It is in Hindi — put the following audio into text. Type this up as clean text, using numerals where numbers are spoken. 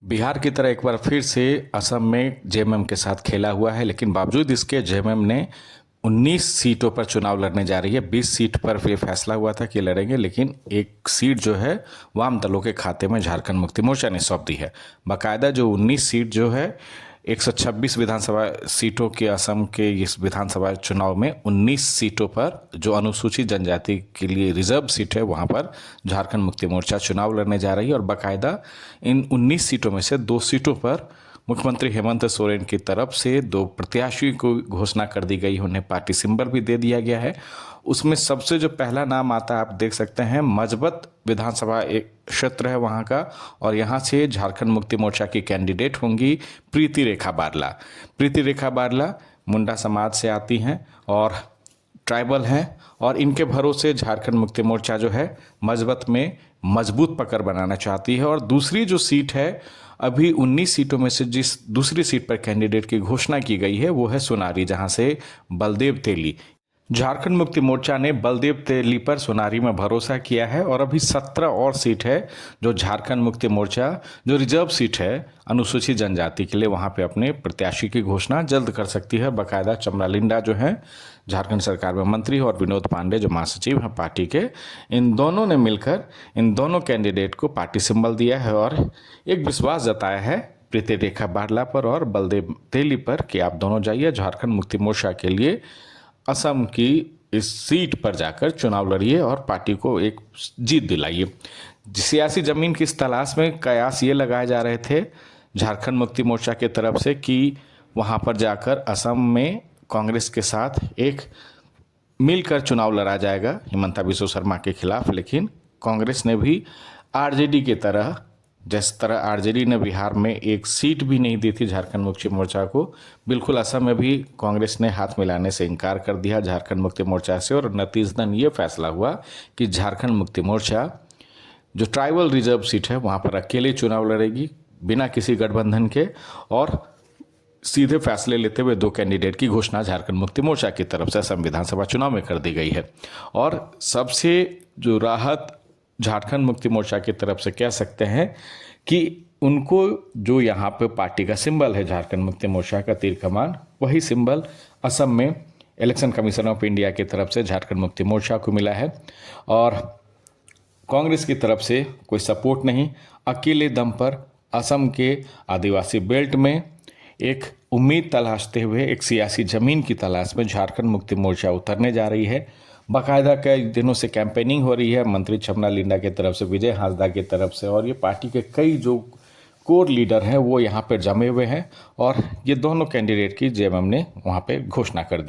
बिहार की तरह एक बार फिर से असम में जेएमएम के साथ खेला हुआ है, लेकिन बावजूद इसके जेएमएम ने 19 सीटों पर चुनाव लड़ने जा रही है। 20 सीट पर ये फैसला हुआ था कि लड़ेंगे, लेकिन एक सीट जो है वाम दलों के खाते में झारखंड मुक्ति मोर्चा ने सौंप दी है। बाकायदा जो 19 सीट जो है 126 विधानसभा सीटों के असम के इस विधानसभा चुनाव में 19 सीटों पर जो अनुसूचित जनजाति के लिए रिजर्व सीट है वहां पर झारखंड मुक्ति मोर्चा चुनाव लड़ने जा रही है। और बाकायदा इन 19 सीटों में से 2 सीटों पर मुख्यमंत्री हेमंत सोरेन की तरफ से 2 प्रत्याशी को घोषणा कर दी गई, उन्हें पार्टी सिंबल भी दे दिया गया है। उसमें सबसे जो पहला नाम आता है आप देख सकते हैं, मजबत विधानसभा एक क्षेत्र है वहाँ का, और यहाँ से झारखंड मुक्ति मोर्चा की कैंडिडेट होंगी प्रीति रेखा बारला। प्रीति रेखा बारला मुंडा समाज से आती हैं और ट्राइबल हैं, और इनके भरोसे झारखंड मुक्ति मोर्चा जो है मजबत में मजबूत पकड़ बनाना चाहती है। और दूसरी जो सीट है, अभी 19 सीटों में से जिस दूसरी सीट पर कैंडिडेट की घोषणा की गई है वो है सोनारी, जहां से बलदेव तेली। झारखंड मुक्ति मोर्चा ने बलदेव तेली पर सोनारी में भरोसा किया है, और अभी 17 और सीट है जो झारखंड मुक्ति मोर्चा जो रिजर्व सीट है अनुसूचित जनजाति के लिए, वहां पे अपने प्रत्याशी की घोषणा जल्द कर सकती है। बाकायदा चमरा लिंडा जो है झारखंड सरकार में मंत्री, और विनोद पांडे जो महासचिव हैं पार्टी के, इन दोनों ने मिलकर इन दोनों कैंडिडेट को पार्टी सिंबल दिया है और एक विश्वास जताया है प्रीति रेखा बारला पर और बलदेव तेली पर कि आप दोनों जाइए झारखंड मुक्ति मोर्चा के लिए असम की इस सीट पर जाकर चुनाव लड़िए और पार्टी को एक जीत दिलाइए। सियासी जमीन की इस तलाश में कयास ये लगाए जा रहे थे झारखंड मुक्ति मोर्चा की तरफ से कि वहां पर जाकर असम में कांग्रेस के साथ एक मिलकर चुनाव लड़ा जाएगा हिमंता बिस्वा शर्मा के खिलाफ, लेकिन कांग्रेस ने भी आरजेडी की तरह, जिस तरह आरजेडी ने बिहार में एक सीट भी नहीं दी थी झारखंड मुक्ति मोर्चा को, बिल्कुल असम में भी कांग्रेस ने हाथ मिलाने से इनकार कर दिया झारखंड मुक्ति मोर्चा से। और नतीजतन ये फैसला हुआ कि झारखंड मुक्ति मोर्चा जो ट्राइबल रिजर्व सीट है वहाँ पर अकेले चुनाव लड़ेगी बिना किसी गठबंधन के, और सीधे फैसले लेते हुए 2 कैंडिडेट की घोषणा झारखंड मुक्ति मोर्चा की तरफ से असम विधानसभा चुनाव में कर दी गई है। और सबसे जो राहत झारखंड मुक्ति मोर्चा की तरफ से कह सकते हैं कि उनको जो यहाँ पे पार्टी का सिंबल है झारखंड मुक्ति मोर्चा का तीर कमान, वही सिंबल असम में इलेक्शन कमीशन ऑफ इंडिया की तरफ से झारखंड मुक्ति मोर्चा को मिला है। और कांग्रेस की तरफ से कोई सपोर्ट नहीं, अकेले दम पर असम के आदिवासी बेल्ट में एक उम्मीद तलाशते हुए एक सियासी जमीन की तलाश में झारखंड मुक्ति मोर्चा उतरने जा रही है। बाकायदा कई दिनों से कैंपेनिंग हो रही है मंत्री चमरा लिंडा की तरफ से, विजय हांसदा की तरफ से, और ये पार्टी के कई जो कोर लीडर हैं वो यहाँ पर जमे हुए हैं, और ये दोनों कैंडिडेट की जेएमएम ने वहाँ पे घोषणा कर दी।